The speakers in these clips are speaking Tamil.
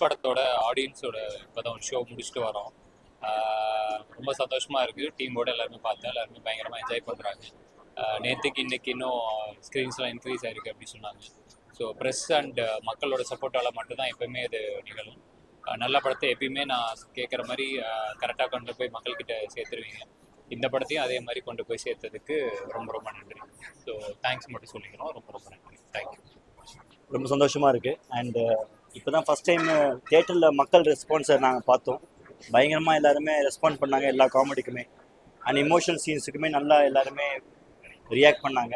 படத்தோட ஆடியன்ஸோட இப்போதான் ஒரு ஷோ முடிச்சுட்டு வரோம். ரொம்ப சந்தோஷமா இருக்கு. டீமோட எல்லாருமே பார்த்தா எல்லாருமே பயங்கரமாக என்ஜாய் பண்ணுறாங்க. நேற்றுக்கு இன்னைக்கு இன்னும் ஸ்க்ரீன்ஸ்லாம் இன்க்ரீஸ் ஆயிருக்கு அப்படின்னு சொன்னாங்க. ஸோ ப்ரெஸ் அண்ட் மக்களோட சப்போர்ட்டால் மட்டும்தான் எப்பவுமே இது நிகழும். நல்ல படத்தை எப்பயுமே நான் கேட்குற மாதிரி கரெக்டாக கொண்டு போய் மக்கள்கிட்ட சேர்த்துருவீங்க. இந்த படத்தையும் அதே மாதிரி கொண்டு போய் சேர்த்ததுக்கு ரொம்ப ரொம்ப நன்றி. ஸோ தேங்க்ஸ் மட்டும் சொல்லிக்கிறோம். ரொம்ப ரொம்ப நன்றி. தேங்க்யூ. ரொம்ப சந்தோஷமாக இருக்குது. அண்டு இப்போ தான் ஃபஸ்ட் டைம் தியேட்டரில் மக்கள் ரெஸ்பான்ஸை நாங்கள் பார்த்தோம். பயங்கரமாக எல்லாருமே ரெஸ்பாண்ட் பண்ணாங்க எல்லா காமெடிக்குமே அண்ட் இமோஷனல் சீன்ஸுக்குமே நல்லா எல்லாருமே ரியாக்ட் பண்ணாங்க.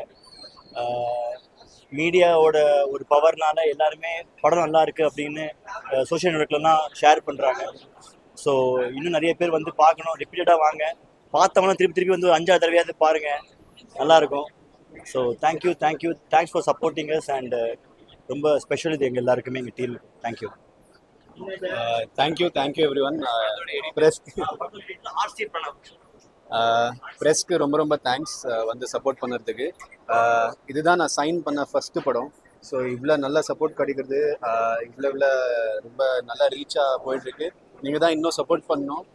மீடியாவோட ஒரு பவர்னால எல்லாருமே படம் நல்லா இருக்குது அப்படின்னு சோஷியல் நெட்வொர்க்லாம் ஷேர் பண்ணுறாங்க. ஸோ இன்னும் நிறைய பேர் வந்து பார்க்கணும், ரிப்பீட்டடாக வாங்க, பார்த்தவங்களாம் திருப்பி திருப்பி வந்து 5ஆவது தடவையாவது பாருங்கள், நல்லாயிருக்கும். So thanks for supporting us and ரொம்ப ஸ்பெஷல் இது எங்கள் எல்லாருக்குமே எங்கள் டீம். Thank you everyone. ப்ரெஸ்க்கு ரொம்ப தேங்க்ஸ் வந்து சப்போர்ட் பண்ணுறதுக்கு. இதுதான் நான் சைன் பண்ண ஃபஸ்ட்டு படம். ஸோ இவ்வளோ நல்ல சப்போர்ட் கிடைக்கிறது, இவ்வளோ ரொம்ப நல்லா ரீச்சாக போயிட்டுருக்கு. நீங்கள் தான் இன்னும் சப்போர்ட் பண்ணணும்.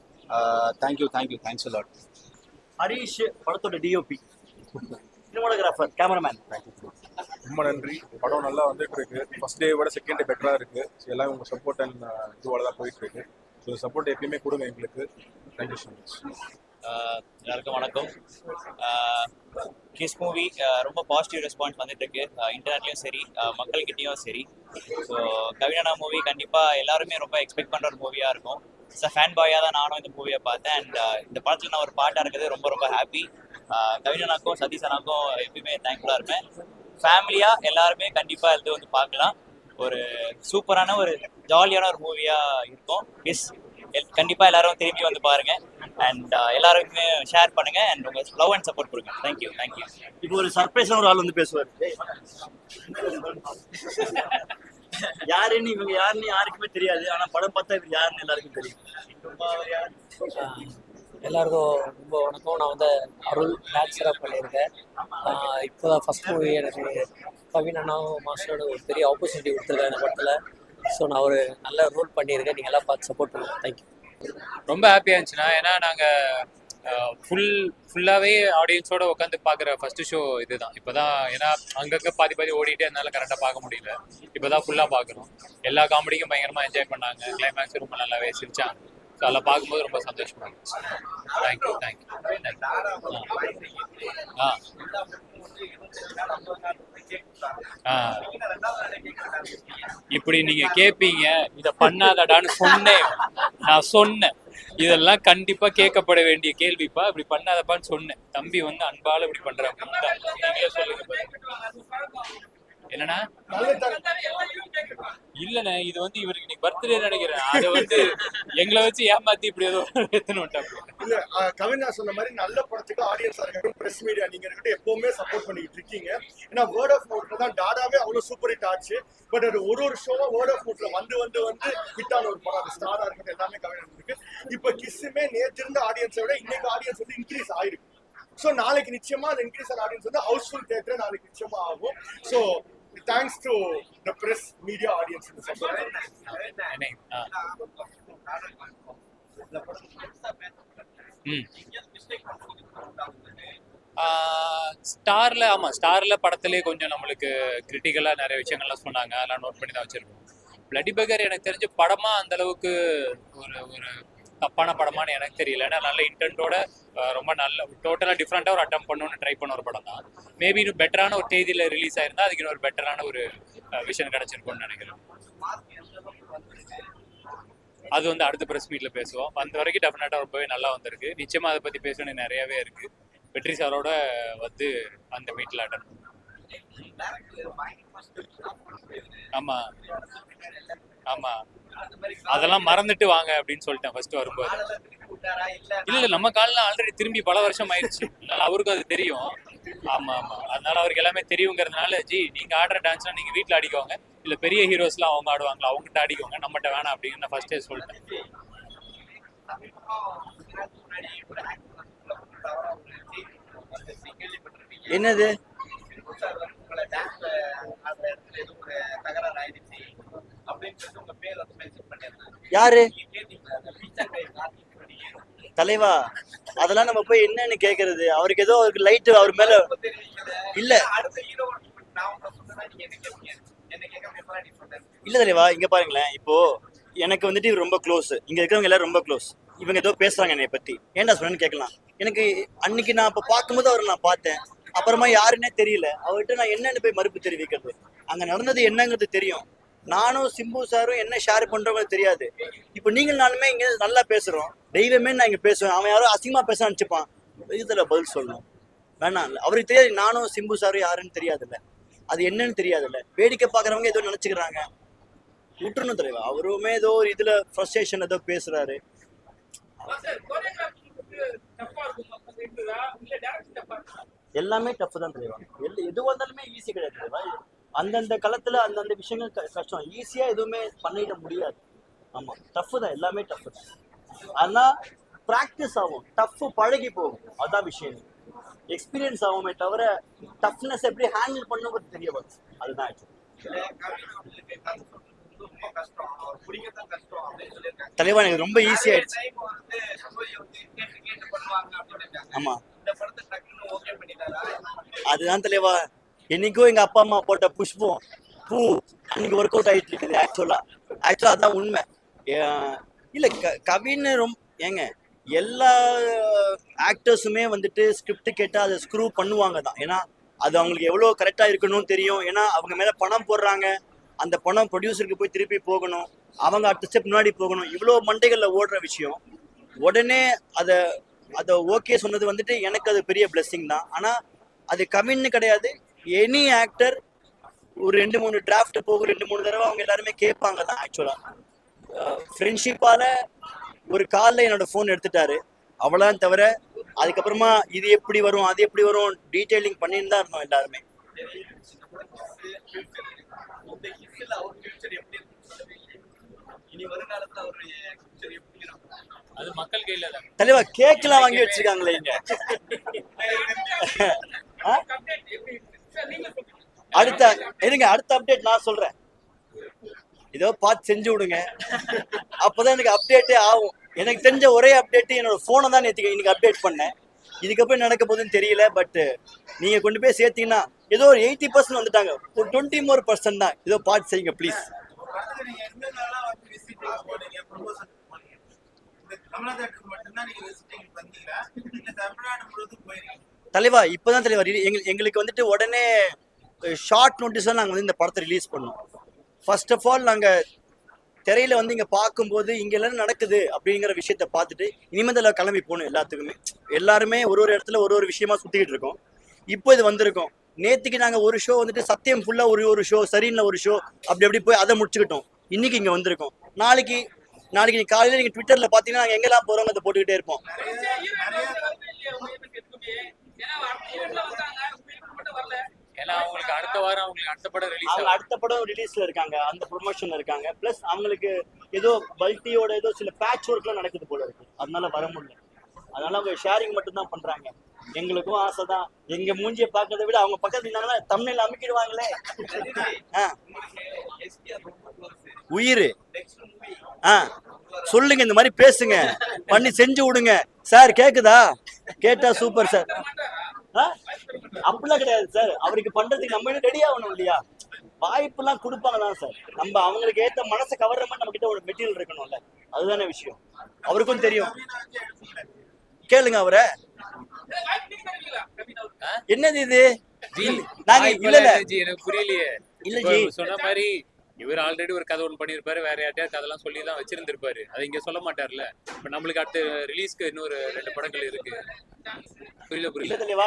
Thanks a lot. ஹரீஷ் படத்தோட டிஓபி, சினிமாட்டோகிராஃபர், கேமராமேன், ரொம்ப நன்றி. படம் நல்லா வந்துட்டு இருக்கு. ஃபர்ஸ்ட் டே விட செகண்ட் டே பெட்டராக இருக்கு. ஸோ எல்லாம் உங்கள் சப்போர்ட் அண்ட் இதுவால தான் போயிட்டு இருக்கு. ஸோ சப்போர்ட் எப்பயுமே கொடுங்க எங்களுக்கு. Thank you so much. எல்லாருக்கும் வணக்கம். கிஸ் மூவி ரொம்ப பாசிட்டிவ் ரெஸ்பான்ஸ் வந்துட்டு இருக்கு, இன்டர்நெட்லையும் சரி மக்கள்கிட்டையும் சரி. ஸோ கவிஞனா மூவி கண்டிப்பாக எல்லாருமே ரொம்ப எக்ஸ்பெக்ட் பண்ணுற ஒரு மூவியாக இருக்கும். ஃபேன் பாயாக தான் நானும் இந்த மூவியை பார்த்தேன். அண்ட் இந்த படத்தில் நான் ஒரு பாட்டாக இருக்கிறது ரொம்ப ஹாப்பி. கவிஞனாக்கும் சதீஷ் அண்ணாக்கும் எப்பயுமே தேங்க்ஃபுல்லாக இருப்பேன். ஃபேமிலியாக எல்லாருமே கண்டிப்பாக இது வந்து பார்க்கலாம். ஒரு சூப்பரான ஒரு ஜாலியான ஒரு மூவியாக இருக்கும். கண்டிப்பாக எல்லாரும் திரும்பி வந்து பாருங்கள் அண்ட் எல்லாருக்குமே ஷேர் பண்ணுங்கள் அண்ட் உங்கள் லவ் அண்ட் சப்போர்ட் கொடுங்க. தேங்க்யூ. இப்போ ஒரு சர்ப்ரைஸான ஒரு ஆள் வந்து பேசுவார். யாருன்னு இவங்க யாருன்னு யாருக்குமே தெரியாது, ஆனால் படம் பார்த்தா இவர் யாருன்னு எல்லாருக்கும் தெரியும். எல்லாருக்கும் ரொம்ப வணக்கம். நான் வந்து அருள் நேச்சுராக பண்ணியிருக்கேன். இப்போ தான் ஃபஸ்ட் மூவி எனக்கு கவின் அண்ணாவும் மாஸ்டரோட ஒரு பெரிய ஆப்பர்ச்சுனிட்டி கொடுத்துருக்கேன் இந்த படத்தில். ஸோ நான் ஒரு நல்ல ரோல் பண்ணியிருக்கேன். நீங்கள் எல்லாம் பார்த்து சப்போர்ட் பண்ணுங்கள். தேங்க்யூ. ரொம்ப ஹாப்பியாக இருந்துச்சுன்னா, ஏன்னா நாங்கள் ஃபுல்லாகவே ஆடியன்ஸோடு உட்காந்து பார்க்குற ஃபஸ்ட்டு ஷோ இது தான். இப்போ தான் ஏன்னா அங்கங்கே பாதி ஓடிட்டு அதனால கரெக்டாக பார்க்க முடியல. இப்போ தான் ஃபுல்லாக பார்க்குறோம். எல்லா காமெடிக்கும் பயங்கரமாக என்ஜாய் பண்ணாங்க. கிளைமேக்ஸ் ரொம்ப நல்லாவே சிரிச்சாங்க. ஸோ அதெல்லாம் பார்க்கும்போது ரொம்ப சந்தோஷமாக இருந்துச்சு. தேங்க்யூ. இப்படி நீங்க கேட்பீங்க, இதை பண்ணாதடான்னு நான் சொன்னேன். இதெல்லாம் கண்டிப்பா கேட்கப்பட வேண்டிய கேள்விப்பா. இப்படி பண்ணாதப்பான்னு சொன்னேன். தம்பி வந்து அன்பால இப்படி பண்றாங்க. நீங்களே சொல்லுங்க. என்னன்னா இல்லண்ணே, இது வந்து இவருக்கு இன்னைக்கு பர்த்டே நினைக்கிறேன். அதை வந்து எங்களை வச்சு ஏமாத்தி இப்படி ஏதோ இல்ல கவினா சொன்ன மாதிரி நல்ல படத்துக்கு ஆடியன்ஸா இருக்கட்டும், பிரஸ் மீடியா நீங்க இருக்கட்டும் எப்பவுமே சப்போர்ட் பண்ணிட்டு இருக்கீங்க. ஏன்னா வேர்ட் ஆஃப் மவுத்ல தான் டாடாவே அவ்வளவு சூப்பர் ஹிட் ஆச்சு. பட் அது ஒரு ஷோவா வேர்ட் ஆஃப் மவுத்ல வந்து ஹிட்டான ஒரு படம். அது ஸ்டாரா இருக்கட்டும் எல்லாமே கவினா இருக்கு. இப்ப கிஸ்ஸுமே நேற்று இருந்த ஆடியன்ஸை விட இன்னைக்கு ஆடியன்ஸ் வந்து இன்க்ரீஸ் ஆயிருக்கு. ஸோ நாளைக்கு நிச்சயமா அந்த இன்க்ரீஸ் ஆன ஆடியன்ஸ் வந்து ஹவுஸ்ஃபுல் தியேட்டர் நாளைக்கு நிச்சயமா ஆகும். So thanks to the press media audience in the support. ஸ்டார்ல படத்திலே கொஞ்சம் நம்மளுக்கு கிரிட்டிக்கலா நிறைய விஷயங்கள்லாம் சொன்னாங்க. அதெல்லாம் நோட் பண்ணி தான் வச்சிருக்கோம். பிளடி பகர் எனக்கு தெரிஞ்சு படமா அந்த அளவுக்கு ஒரு தப்பான படமானு எனக்கு தெரியல. ஏன்னா நல்ல இன்டென்ட்டோட ரொம்ப நல்ல டோட்டலாக டிஃப்ரெண்ட்டாக ஒரு அட்டம் பண்ணணும்னு ட்ரை பண்ண ஒரு படம் தான். மேபி இன்னும் பெட்டரான ஒரு தேதியில் ரிலீஸ் ஆயிருந்தா அதுக்கு இன்னொரு பெட்டரான ஒரு விஷயம் கிடைச்சிருக்கும்னு நினைக்கிறேன். அது வந்து அடுத்த ப்ரெஸ் மீட்டில் பேசுவோம். அந்த வரைக்கும் டெஃபினட்டாக ரொம்பவே நல்லா வந்திருக்கு. நிச்சயமாக அதை பற்றி பேசணும்னு நிறையாவே இருக்குது. வெற்றி சாரோட வந்து அந்த மீட்டில் அட்டன் பண்ணுவோம். ஆமாம் அதெல்லாம் மறந்துட்டு வாங்க அப்படின்னு சொல்லிட்டேன் ஃபர்ஸ்ட் வரும்போது. இல்ல நம்ம காலில் ஆல்ரெடி திரும்பி பல வருஷம் ஆயிடுச்சு. அவருக்கும் அது தெரியும். ஆமா அதனால அவருக்கு எல்லாமே தெரியுங்கிறதுனால நீங்க ஆடுற டான்ஸ்லாம் நீங்க வீட்டுல ஆடிக்கோங்க, இல்ல பெரிய ஹீரோஸ்லாம் அவங்க ஆடுவாங்களா அவங்ககிட்ட ஆடிக்கோங்க, நம்மகிட்ட வேணாம் அப்படின்னு நான் ஃபர்ஸ்டே சொல்லிட்டேன். என்னது தகராறு ஆயிடுச்சு அப்படின்னு உங்க பேர் யாரு தலைவா? அதெல்லாம் நம்ம போய் என்னன்னு கேக்குறது? அவருக்கு ஏதோ அவருக்கு லைட் அவர் மேல இல்ல இல்ல தலைவா. இங்க பாருங்களேன், இப்போ எனக்கு வந்துட்டு இவர் ரொம்ப க்ளோஸ், இங்க இருக்கிறவங்க எல்லாரும் ரொம்ப க்ளோஸ். இவங்க ஏதோ பேசுறாங்க என்னை பத்தி, ஏன்டா சொன்னு கேட்கலாம். எனக்கு அன்னைக்கு நான் அப்ப பார்க்கும்போது அவரை நான் பார்த்தேன், அப்புறமா யாருன்னே தெரியல. அவர்கிட்ட நான் என்னன்னு போய் மறுப்பு தெரிவிக்கிறது? அங்க நடந்தது என்னங்கிறது தெரியும். நானும் சிம்பு சாரும் என்ன ஷேர் பண்றோங்கிறது தெரியாது. இப்போ நீங்கள் நானுமே இங்க நல்லா பேசுறோம், தெய்வமே நான் இங்க பேசுவேன், அவன் யாரோ அசிங்கமா பேச நினைச்சுப்பான், இதுல பதில் சொல்லணும் வேணாம். அவருக்கு தெரியாது நானும் சிம்பு சாரும் யாருன்னு தெரியாதுல்ல, அது என்னன்னு தெரியாதுல்ல. வேடிக்கை பாக்குறவங்க ஏதோ நினைச்சுக்கிறாங்க, விட்டுறணும் தலைவா. அவருமே ஏதோ ஒரு இதுல ஃப்ரஸ்ட்ரேஷன் ஏதோ பேசுறாரு. எல்லாமே டஃப் தான் தலைவா. எது வந்தாலுமே ஈஸி கிடையாது தலைவா. அந்தந்த களத்துல அந்தந்த விஷயங்கள் கஷ்டம், ஈஸியா எதுவுமே பண்ணிட முடியாது. ஆமா, டஃப் தான், எல்லாமே டஃப் தான். ஆனா ப்ராக்டிஸ் ஆகும், டஃப் பழகி போகும், அதான் விஷயம். எக்ஸ்பீரியன்ஸ் ஆகுமே தவிர டஃப்னஸ் எப்படி ஹேண்டில் பண்ணுங்கிறது தெரிய வரும், அதுதான் ஆக்சுவலி. தலைவா எனக்கு ரொம்ப ஈஸி ஆயிடுச்சு. ஆமா, அதுதான் தலைவா. என்னைக்கும் எங்க அப்பா அம்மா போட்ட புஷ்பம் பூ அன்னைக்கு ஒர்க் அவுட் ஆயிட்டு இருக்குது. ஆக்சுவலா அதான் உண்மை. இல்ல கவின்னு ரொம்ப ஏங்க, எல்லா ஆக்டர்ஸுமே வந்துட்டு ஸ்கிரிப்ட் கேட்டா அதை ஸ்க்ரூ பண்ணுவாங்க தான். ஏன்னா அது அவங்களுக்கு எவ்வளவு கரெக்டா இருக்கணும்னு தெரியும். ஏன்னா அவங்க மேல பணம் போடுறாங்க, அந்த பணம் ப்ரொடியூசருக்கு போய் திருப்பி போகணும், அவங்க அடுத்த ஸ்டெப் முன்னாடி போகணும், இவ்வளோ மண்டைகள்ல ஓடுற விஷயம். உடனே அதை ஓகே சொன்னது வந்துட்டு எனக்கு அது பெரிய பிளெஸிங் தான். ஆனா அது கவின்னு கிடையாது, எனி ஆக்டர் ஒரு 2-3 டிராஃப்ட் போகும், 2-3 தடவை அவங்க எல்லாருமே கேட்பாங்க தான். ஆக்சுவலா ஃப்ரெண்ட்ஷிப்பால ஒரு காலில் என்னோட ஃபோன் எடுத்துட்டாரு, அவ்வளோதான். தவிர அதுக்கப்புறமா இது எப்படி வரும் அது எப்படி வரும் டீட்டெயிலிங் பண்ணிட்டு தான் இருந்தோம் எல்லாருமே. அது மக்கள் கையில தான் தலைவா. கேக்லாம் வாங்கி வச்சிருக்காங்களே இங்க. அடுத்த அப்டேட் நான் சொல்றேன், ஏதோ பார்த்து செஞ்சு விடுங்க, அப்பதான் எனக்கு அப்டேட்டே ஆகும். எனக்கு தெரிஞ்ச ஒரே அப்டேட் என்னோட போனை தான் இன்னைக்கு அப்டேட் பண்ணேன். இதுக்கப்புறம் நடக்க போகுதுன்னு தெரியல. பட் நீங்க கொண்டு போய் சேர்த்தீங்கன்னா ஏதோ ஒரு 80% வந்துட்டாங்க, ஒரு 20% தான். ஏதோ பார்த்து செய்யுங்க ப்ளீஸ். தலைவா இப்பதான் தலைவா எங்களுக்கு வந்துட்டு உடனே ஷார்ட் நோட்டீஸா நாங்க வந்து இந்த படத்தை ரிலீஸ் பண்ணோம். ஃபர்ஸ்ட் ஆஃப் ஆல் நாங்க திரையில வந்து இங்க பார்க்கும்போது இங்க எல்லாம் நடக்குது அப்படிங்கிற விஷயத்த பார்த்துட்டு இனிமேல் அதில் கிளம்பி போகணும். எல்லாருமே ஒரு இடத்துல ஒரு விஷயமா சுத்திக்கிட்டு இருக்கோம். இப்போ இது வந்திருக்கோம். நேத்துக்கு நாங்க ஒரு ஷோ வந்துட்டு சத்தியம் ஃபுல்லா ஒரு ஷோ, சரின்னு ஒரு ஷோ, அப்படி போய் அதை முடிச்சுக்கிட்டோம். இன்னைக்கு இங்க வந்திருக்கோம். நாளைக்கு நீங்க காலையில நீங்க ட்விட்டர்ல பாத்தீங்கன்னா நாங்க எங்கெல்லாம் போறோம் அதை போட்டுக்கிட்டே இருப்போம். ஏன்னா அவங்களுக்கு அடுத்த வாரம் அடுத்த படம் ரிலீஸ்ல இருக்காங்க, அந்த ப்ரொமோஷன்ல இருக்காங்க. பிளஸ் அவங்களுக்கு ஏதோ பல்டியோட ஏதோ சில பேட்ச் ஒர்க்லாம் நடக்குது போல இருக்கு, அதனால வர முடியல. அதனால அவங்க ஷேரிங் மட்டும் தான் பண்றாங்க. எங்களுக்கும் ஆசை தான், எங்க மூஞ்சியை பார்க்கறத விட அவங்க பக்கத்துல இருந்தாங்கன்னா தமிழ்ல அமைக்கிடுவாங்களே. உயிர் சொல்லுங்க, இந்த மாதிரி பேசுங்க, பண்ணி செஞ்சு விடுங்க சார். கேக்குதா? கேட்டா சூப்பர் சார். அப்படிலாம் கிடையாது சார், அவருக்கு பண்றதுக்கு நம்ம ரெடி ஆகணும் இல்லையா? வாய்ப்பு எல்லாம் கொடுப்பாங்கதான் சார். நம்ம அவங்களுக்கு ஏத்த மனசை கவர்ற மாதிரி நம்ம கிட்ட ஒரு மெட்டீரியல் இருக்கணும்ல, அதுதானே விஷயம். அவருக்கும் தெரியும். கேளுங்க அவரை. என்னது இது? நாங்க இல்ல எனக்கு புரியலையே. இல்ல ஜி சொன்ன மாதிரி இவர் ஆல்ரெடி ஒரு கதை ஒன்று பண்ணியிருப்பாரு, வேற யார்ட்டையா கதெல்லாம் சொல்லி தான் வச்சிருந்திருப்பாரு, அதை இங்க சொல்ல மாட்டார்ல. இப்ப நம்மளுக்கு அடுத்த ரிலீஸ்க்கு இன்னொரு 2 படங்கள் இருக்கு. புரியல தெளிவா.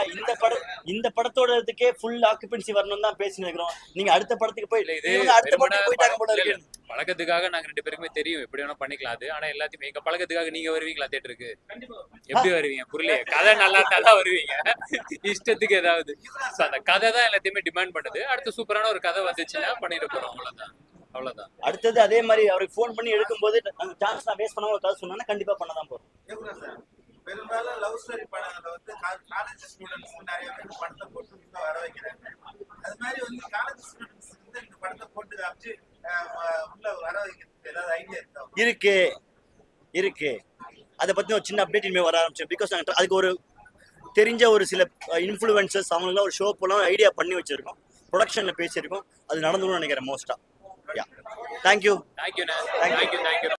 இந்த படத்தோடதுக்கே ஃபுல் ஆக்குபென்சி வரணும் தான் பேசிட்டு இருக்கிறோம். நீங்க அடுத்த படத்துக்கு போய் அடுத்த படத்துக்கு போயிட்டாங்க போல இருக்கு. பழக்கத்துக்காக நாங்க 2 பேருக்குமே தெரியும் எப்படி வேணா பண்ணிக்கலாம் அது. ஆனா எல்லாத்தையும் எங்க பழக்கத்துக்காக நீங்க வருவீங்களா தியேட்டருக்கு? எப்படி வருவீங்க? புரியல. கதை நல்லா இருந்தாதான் வருவீங்க, இஷ்டத்துக்கு ஏதாவது. அந்த கதை தான் எல்லாத்தையுமே டிமாண்ட் பண்ணுது. அடுத்த சூப்பரான ஒரு கதை வந்துச்சுன்னா பண்ணிட்டு போறோம், அவ்வளவுதான். அடுத்தது அதே மாதிரி அவருக்கு ஃபோன் பண்ணி எடுக்கும்போது அந்த சான்ஸ் நான் வேஸ்ட் பண்ணாம ஒரு கதை சொன்னா கண்டிப்பா பண்ணதான் போறோம். பெரும்பாலும் லவ் ஸ்டோரி படங்களை வந்து காலேஜ் ஸ்டூடெண்ட்ஸ் நிறைய பேர் படத்தை போட்டு உள்ள வர வைக்கிறாங்க. அது மாதிரி வந்து காலேஜ் ஸ்டூடெண்ட்ஸ் வந்து இந்த படத்தை போட்டு காமிச்சு உள்ள வர வைக்கிறதுக்கு ஏதாவது ஏதாவது ஐடியா இருக்கா? இருக்கு அதை பற்றி ஒரு சின்ன அப்டேட் இனிமேல் வர ஆரம்பிச்சோம். பிகாஸ் நாங்கள் அதுக்கு ஒரு தெரிஞ்ச ஒரு சில இன்ஃப்ளூயன்சர்ஸ் அவங்களாம் ஒரு ஷோ போலாம் ஐடியா பண்ணி வச்சுருக்கோம், ப்ரொடக்ஷனில் பேசியிருக்கோம். அது நடந்துன்னு நினைக்கிறேன் மோஸ்ட்டாக. யா, தேங்க்யூ. தேங்க்யூண்ணே. தேங்க்யூ.